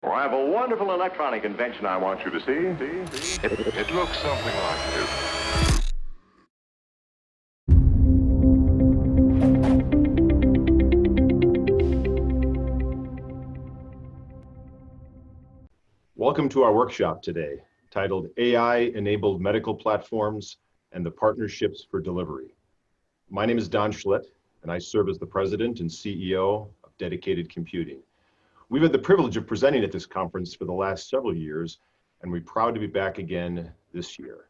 Well, I have a wonderful electronic invention I want you to see. It looks something like this. Welcome to our workshop today, titled AI-Enabled Medical Platforms and the Partnerships for Delivery. My name is Don Schlitt, and I serve as the President and CEO of Dedicated Computing. We've had the privilege of presenting at this conference for the last several years, and we're proud to be back again this year.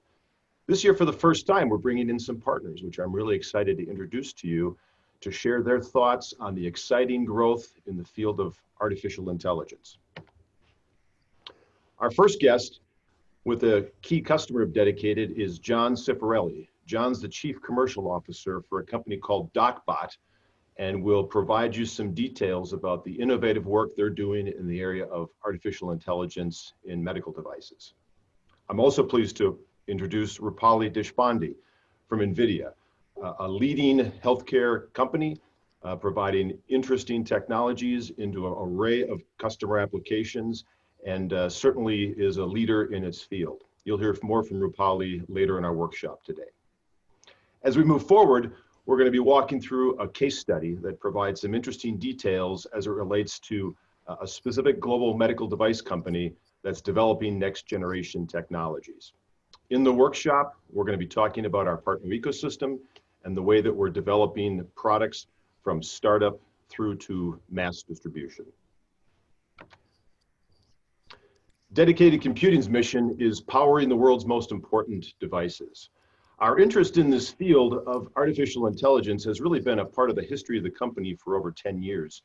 This year, for the first time, we're bringing in some partners, which I'm really excited to introduce to you to share their thoughts on the exciting growth in the field of artificial intelligence. Our first guest with a key customer of Dedicated is John Ciparelli. John's the Chief Commercial Officer for a company called DocBot, and will provide you some details about the innovative work they're doing in the area of artificial intelligence in medical devices. I'm also pleased to introduce Rupali Deshpande from NVIDIA, a leading healthcare company providing interesting technologies into an array of customer applications, and certainly is a leader in its field. You'll hear more from Rupali later in our workshop today. As we move forward, we're going to be walking through a case study that provides some interesting details as it relates to a specific global medical device company that's developing next generation technologies. In the workshop, we're going to be talking about our partner ecosystem and the way that we're developing products from startup through to mass distribution. Dedicated Computing's mission is powering the world's most important devices. Our interest in this field of artificial intelligence has really been a part of the history of the company for over 10 years.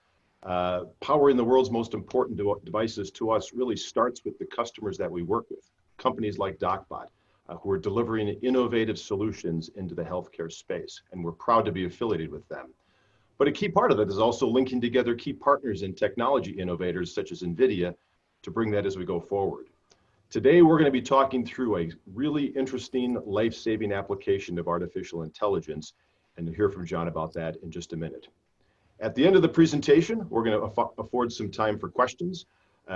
Powering the world's most important devices to us really starts with the customers that we work with, companies like DocBot, who are delivering innovative solutions into the healthcare space, and we're proud to be affiliated with them. But a key part of it is also linking together key partners and technology innovators such as NVIDIA to bring that as we go forward. Today, we're going to be talking through a really interesting life-saving application of artificial intelligence, and you'll hear from John about that in just a minute. At the end of the presentation, we're going to afford some time for questions.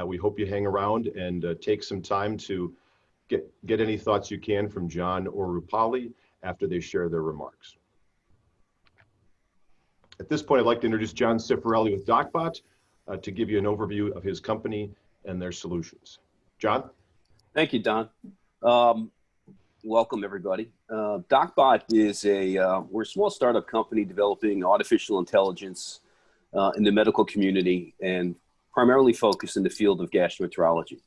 We hope you hang around and take some time to get any thoughts you can from John or Rupali after they share their remarks. At this point, I'd like to introduce John Ciparelli with DocBot to give you an overview of his company and their solutions. John? Thank you, Don. Welcome, everybody. DocBot is we're a small startup company developing artificial intelligence in the medical community and primarily focused in the field of gastroenterology.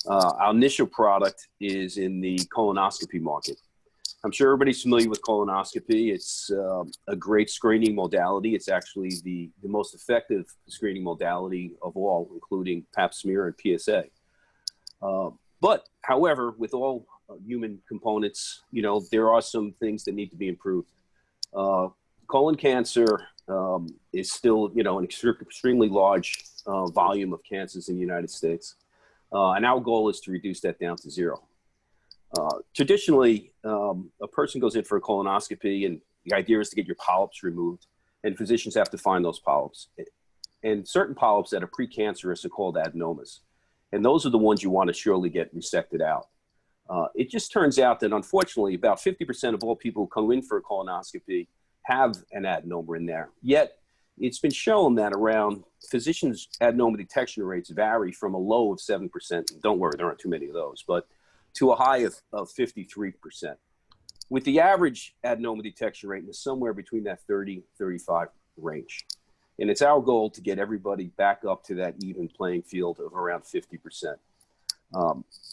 Our initial product is in the colonoscopy market. I'm sure everybody's familiar with colonoscopy. It's a great screening modality. It's actually the most effective screening modality of all, including Pap smear and PSA. But however, with all human components, there are some things that need to be improved. Colon cancer is still, an extremely large volume of cancers in the United States. And our goal is to reduce that down to zero. Traditionally, a person goes in for a colonoscopy, and the idea is to get your polyps removed, and physicians have to find those polyps. And certain polyps that are precancerous are called adenomas. And those are the ones you want to surely get resected out. It just turns out that, unfortunately, about 50% of all people who come in for a colonoscopy have an adenoma in there. Yet, it's been shown that physicians' adenoma detection rates vary from a low of 7%. Don't worry, there aren't too many of those, but to a high of 53%. With the average adenoma detection rate is somewhere between that 30-35 range. And it's our goal to get everybody back up to that even playing field of around 50%.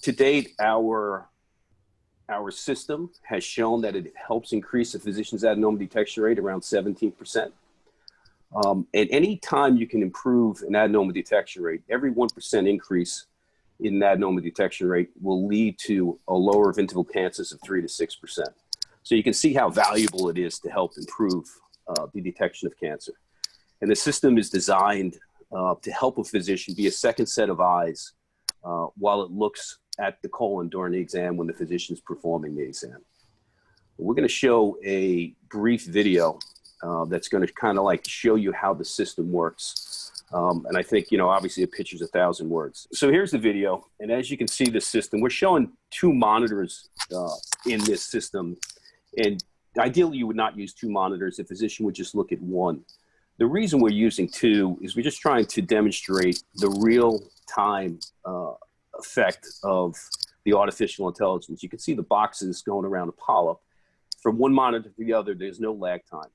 To date, our system has shown that it helps increase a physician's adenoma detection rate around 17%. And any time you can improve an adenoma detection rate, every 1% increase in adenoma detection rate will lead to a lower of interval cancers of 3 to 6%. So you can see how valuable it is to help improve the detection of cancer. And the system is designed to help a physician be a second set of eyes while it looks at the colon during the exam when the physician is performing the exam. We're going to show a brief video that's going to kind of like show you how the system works. And I think, obviously a picture's 1,000 words. So here's the video. And as you can see the system, we're showing 2 monitors in this system. And ideally you would not use 2 monitors. The physician would just look at 1. The reason we're using 2 is we're just trying to demonstrate the real time effect of the artificial intelligence. You can see the boxes going around a polyp. From one monitor to the other, there's no lag time.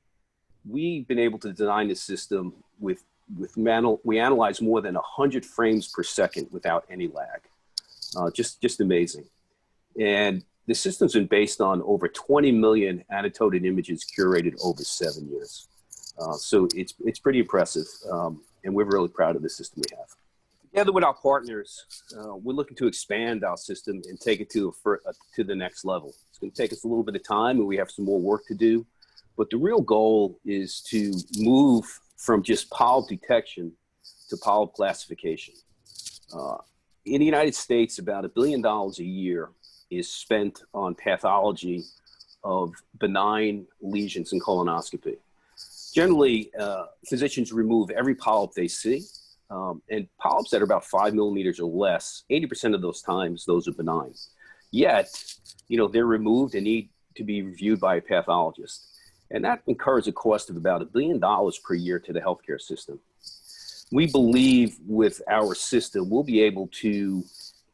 We've been able to design this system we analyze more than 100 frames per second without any lag. Just amazing. And the system's been based on over 20 million annotated images curated over 7 years. So it's pretty impressive. And we're really proud of the system we have. Together with our partners, we're looking to expand our system and take it to the next level. It's going to take us a little bit of time, and we have some more work to do. But the real goal is to move from just polyp detection to polyp classification. In the United States, about $1 billion a year is spent on pathology of benign lesions in colonoscopy. Generally, physicians remove every polyp they see. And polyps that are about 5 millimeters or less, 80% of those times, those are benign. Yet, they're removed and need to be reviewed by a pathologist. And that incurs a cost of about $1 billion per year to the healthcare system. We believe with our system, we'll be able to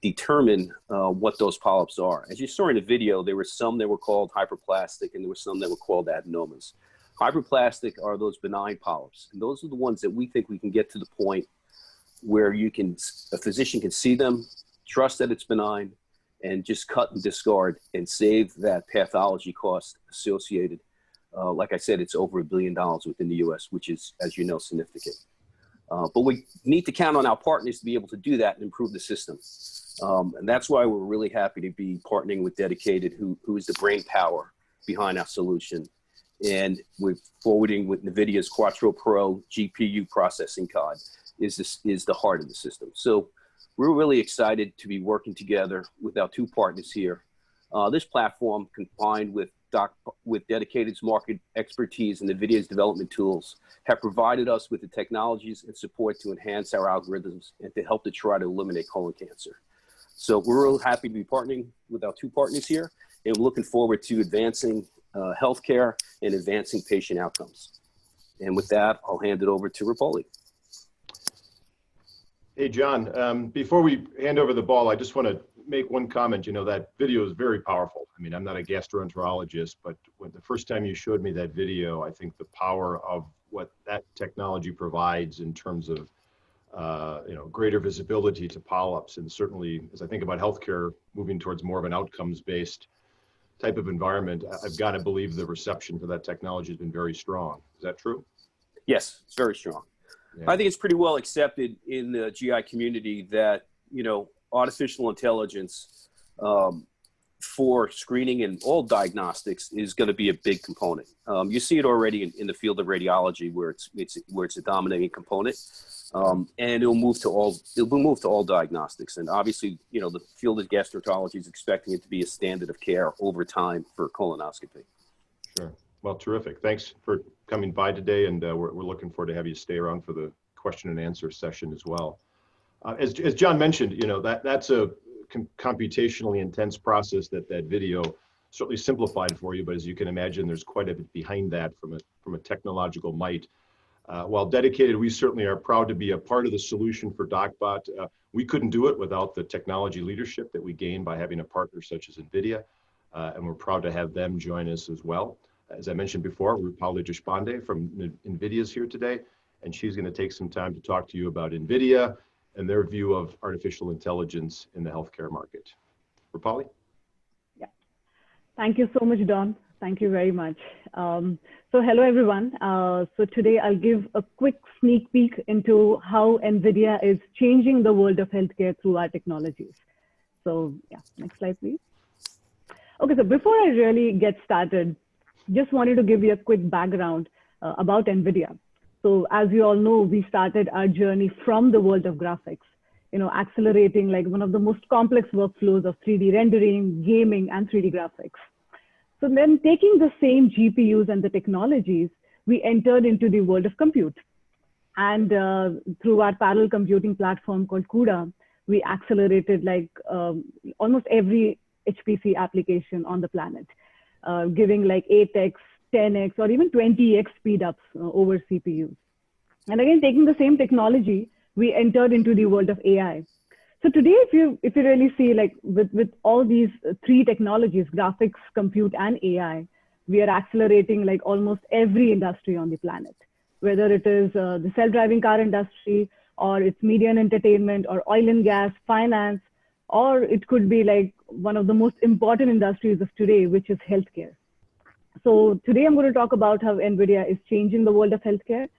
determine what those polyps are. As you saw in the video, there were some that were called hyperplastic and there were some that were called adenomas. Hyperplastic are those benign polyps. And those are the ones that we think we can get to the point where a physician can see them, trust that it's benign, and just cut and discard and save that pathology cost associated. Like I said, it's over $1 billion within the US, which is, as you know, significant. But we need to count on our partners to be able to do that and improve the system. And that's why we're really happy to be partnering with Dedicated, who is the brain power behind our solution. And we're forwarding with NVIDIA's Quattro Pro GPU processing card is the heart of the system. So we're really excited to be working together with our 2 partners here. This platform, combined with Dedicated's market expertise and NVIDIA's development tools, have provided us with the technologies and support to enhance our algorithms and to help to try to eliminate colon cancer. So we're real happy to be partnering with our 2 partners here, and we're looking forward to advancing healthcare and advancing patient outcomes. And with that, I'll hand it over to Rapoli. Hey, John, before we hand over the ball, I just want to make one comment. That video is very powerful. I mean, I'm not a gastroenterologist, but when the first time you showed me that video, I think the power of what that technology provides in terms of, greater visibility to polyps. And certainly, as I think about healthcare moving towards more of an outcomes-based type of environment, I've got to believe the reception for that technology has been very strong. Is that true? Yes, it's very strong. Yeah. I think it's pretty well accepted in the GI community that, artificial intelligence for screening and all diagnostics is going to be a big component. You see it already in the field of radiology where it's a dominating component, and it'll move to all diagnostics. And obviously, the field of gastroenterology is expecting it to be a standard of care over time for colonoscopy. Sure. Well, terrific. Thanks for coming by today, and we're looking forward to have you stay around for the question and answer session as well. As John mentioned, that's a computationally intense process that video certainly simplified for you, but as you can imagine, there's quite a bit behind that from a technological might. While Dedicated, we certainly are proud to be a part of the solution for DocBot. We couldn't do it without the technology leadership that we gain by having a partner such as NVIDIA, and we're proud to have them join us as well. As I mentioned before, Rupali Deshpande from NVIDIA is here today, and she's going to take some time to talk to you about NVIDIA and their view of artificial intelligence in the healthcare market. Rupali? Yeah. Thank you so much, Don. Thank you very much. So hello, everyone. So today I'll give a quick sneak peek into how NVIDIA is changing the world of healthcare through our technologies. So yeah, next slide, please. Okay, so before I really get started, just wanted to give you a quick background about NVIDIA. So as you all know, we started our journey from the world of graphics, accelerating like one of the most complex workflows of 3D rendering, gaming, and 3D graphics. So then taking the same GPUs and the technologies, we entered into the world of compute. And through our parallel computing platform called CUDA, we accelerated like almost every HPC application on the planet, giving like 8x, 10x, or even 20x speed ups over CPUs. And again, taking the same technology, we entered into the world of AI. So today, if you really see, like with all these three technologies, graphics, compute, and AI, we are accelerating like almost every industry on the planet, whether it is the self-driving car industry, or it's media and entertainment, or oil and gas, finance, or it could be like one of the most important industries of today, which is healthcare. So today I'm going to talk about how NVIDIA is changing the world of healthcare.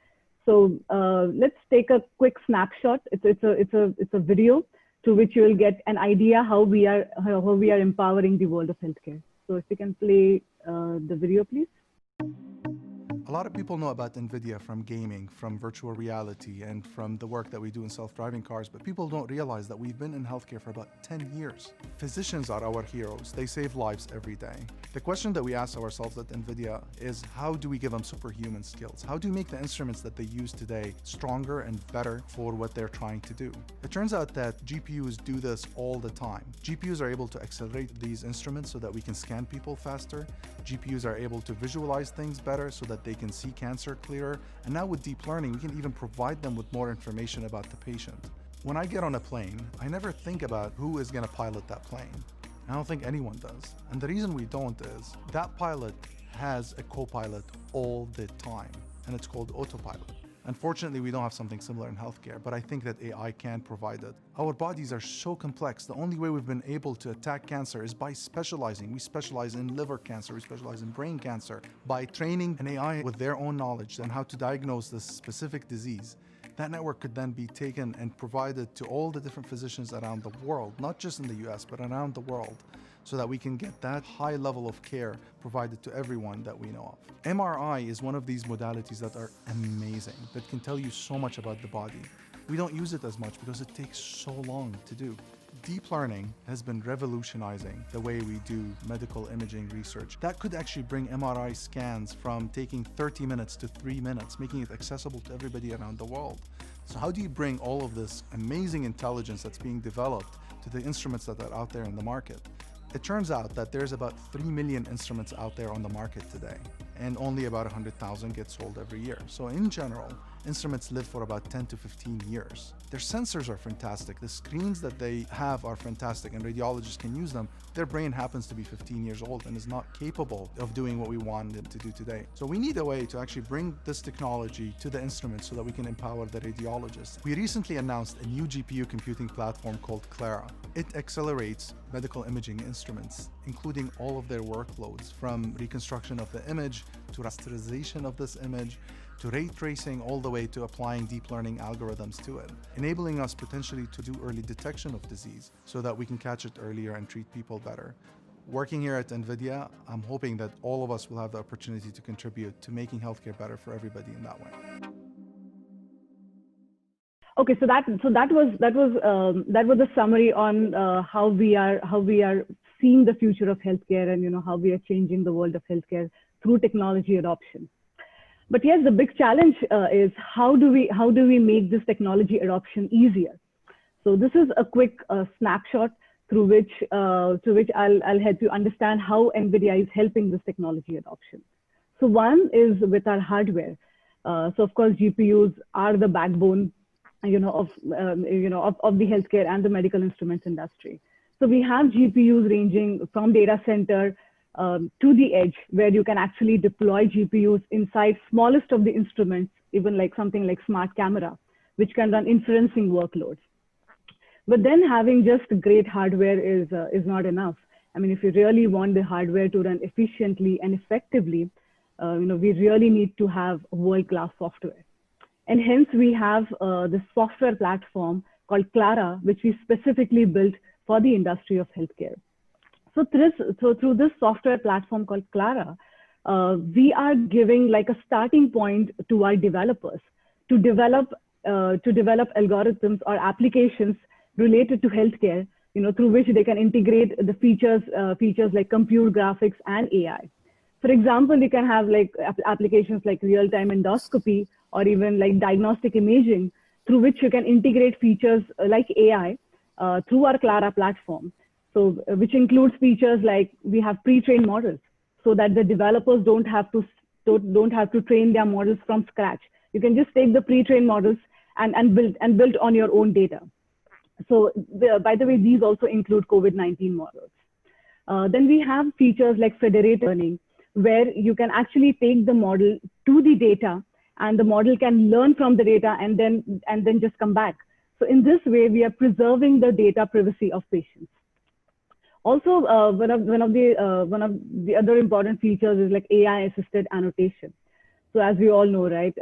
So let's take a quick snapshot. It's a video to which you will get an idea how we are empowering the world of healthcare. So if you can play the video, please. A lot of people know about NVIDIA from gaming, from virtual reality, and from the work that we do in self-driving cars, but people don't realize that we've been in healthcare for about 10 years. Physicians are our heroes. They save lives every day. The question that we ask ourselves at NVIDIA is, how do we give them superhuman skills? How do we make the instruments that they use today stronger and better for what they're trying to do? It turns out that GPUs do this all the time. GPUs are able to accelerate these instruments so that we can scan people faster. GPUs are able to visualize things better so that they can see cancer clearer. And now with deep learning, we can even provide them with more information about the patient. When I get on a plane, I never think about who is going to pilot that plane. I don't think anyone does. And the reason we don't is that pilot has a co-pilot all the time, and it's called autopilot. Unfortunately, we don't have something similar in healthcare, but I think that AI can provide it. Our bodies are so complex. The only way we've been able to attack cancer is by specializing. We specialize in liver cancer, we specialize in brain cancer. By training an AI with their own knowledge on how to diagnose this specific disease, that network could then be taken and provided to all the different physicians around the world, not just in the US, but around the world, so that we can get that high level of care provided to everyone that we know of. MRI is one of these modalities that are amazing, that can tell you so much about the body. We don't use it as much because it takes so long to do. Deep learning has been revolutionizing the way we do medical imaging research. That could actually bring MRI scans from taking 30 minutes to 3 minutes, making it accessible to everybody around the world. So how do you bring all of this amazing intelligence that's being developed to the instruments that are out there in the market? It turns out that there's about 3 million instruments out there on the market today, and only about 100,000 get sold every year. So in general, instruments live for about 10 to 15 years. Their sensors are fantastic. The screens that they have are fantastic, and radiologists can use them. Their brain happens to be 15 years old and is not capable of doing what we want them to do today. So we need a way to actually bring this technology to the instruments so that we can empower the radiologists. We recently announced a new GPU computing platform called Clara. It accelerates medical imaging instruments, including all of their workloads, from reconstruction of the image to rasterization of this image, to ray tracing, all the way to applying deep learning algorithms to it, enabling us potentially to do early detection of disease so that we can catch it earlier and treat people better. Working here at NVIDIA, I'm hoping that all of us will have the opportunity to contribute to making healthcare better for everybody in that way. Okay, so that was a summary on how we are seeing the future of healthcare, and how we are changing the world of healthcare through technology adoption. But yes, the big challenge is how do we make this technology adoption easier? So this is a quick snapshot through which I'll help you understand how NVIDIA is helping this technology adoption. So one is with our hardware. So of course, GPUs are the backbone, of the healthcare and the medical instruments industry. So we have GPUs ranging from data center to the edge, where you can actually deploy GPUs inside smallest of the instruments, even like something like smart camera, which can run inferencing workloads. But then having just great hardware is not enough. I mean, if you really want the hardware to run efficiently and effectively, we really need to have world-class software. And hence we have this software platform called Clara, which we specifically built for the industry of healthcare. So through this software platform called Clara, we are giving like a starting point to our developers to develop algorithms or applications related to healthcare, through which they can integrate the features like compute, graphics, and AI. For example, you can have like applications like real-time endoscopy or even like diagnostic imaging, through which you can integrate features like AI through our Clara platform. So which includes features like we have pre-trained models so that the developers don't have to train their models from scratch. You can just take the pre-trained models and build on your own data. So by the way, these also include COVID-19 models. Then we have features like federated learning, where you can actually take the model to the data and the model can learn from the data and then just come back. So in this way, we are preserving the data privacy of patients. Also, one of the other important features is like AI-assisted annotation. So as we all know, right,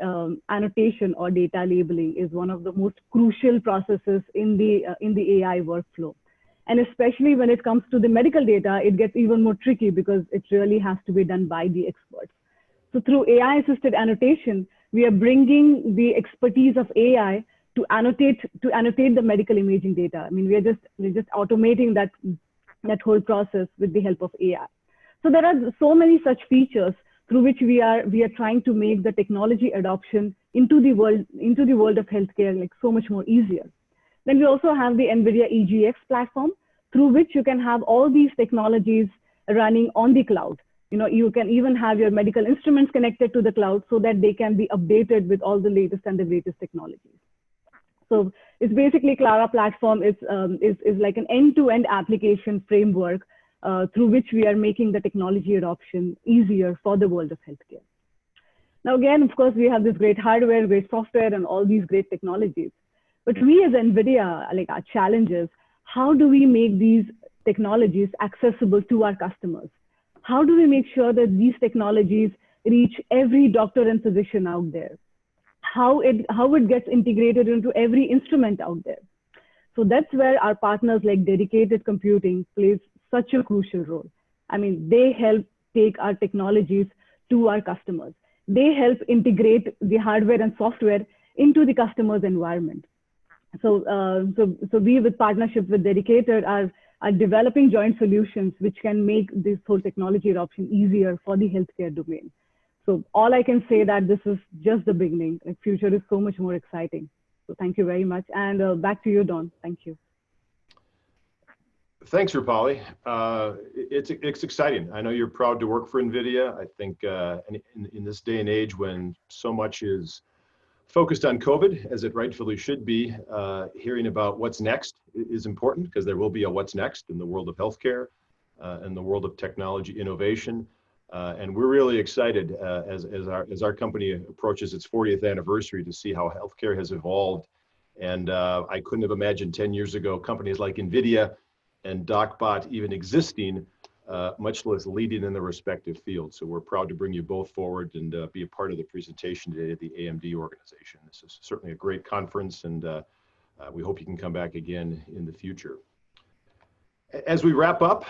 annotation or data labeling is one of the most crucial processes in the AI workflow. And especially when it comes to the medical data, it gets even more tricky because it really has to be done by the experts. So through AI-assisted annotation, we are bringing the expertise of AI to annotate the medical imaging data. I mean, we're just automating that whole process with the help of AI. So there are so many such features through which we are trying to make the technology adoption into the world of healthcare like so much more easier. Then we also have the NVIDIA EGX platform, through which you can have all these technologies running on the cloud. You know, you can even have your medical instruments connected to the cloud so that they can be updated with all the latest and the greatest technologies. So it's basically Clara platform is like an end-to-end application framework through which we are making the technology adoption easier for the world of healthcare. Now, again, of course, we have this great hardware, great software, and all these great technologies. But we as NVIDIA, like our challenge is, how do we make these technologies accessible to our customers? How do we make sure that these technologies reach every doctor and physician out there? How it gets integrated into every instrument out there? So that's where our partners like Dedicated Computing plays such a crucial role. I mean, they help take our technologies to our customers. They help integrate the hardware and software into the customer's environment. So we, with partnership with Dedicated, are developing joint solutions which can make this whole technology adoption easier for the healthcare domain. So all I can say that this is just the beginning. The future is so much more exciting. So thank you very much. And back to you, Don. Thank you. Thanks, Rupali. It's exciting. I know you're proud to work for NVIDIA. I think in this day and age when so much is focused on COVID, as it rightfully should be, hearing about what's next is important, because there will be a what's next in the world of healthcare and the world of technology innovation. And we're really excited as our company approaches its 40th anniversary to see how healthcare has evolved. And I couldn't have imagined 10 years ago companies like NVIDIA and DocBot even existing, much less leading in the respective fields. So we're proud to bring you both forward and be a part of the presentation today at the AMD organization. This is certainly a great conference, and we hope you can come back again in the future. As we wrap up,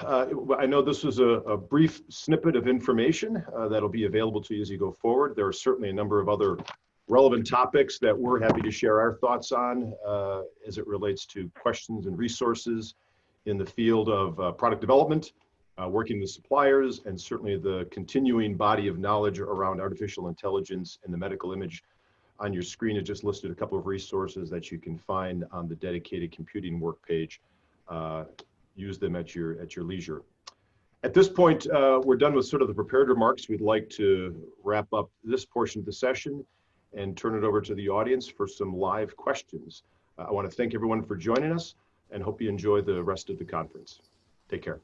I know this was a brief snippet of information that'll be available to you as you go forward. There are certainly a number of other relevant topics that we're happy to share our thoughts on as it relates to questions and resources in the field of product development, working with suppliers, and certainly the continuing body of knowledge around artificial intelligence and the medical image. On your screen, it just listed a couple of resources that you can find on the Dedicated Computing work page. Use them at your leisure. At this point, we're done with sort of the prepared remarks. We'd like to wrap up this portion of the session and turn it over to the audience for some live questions. I want to thank everyone for joining us and hope you enjoy the rest of the conference. Take care.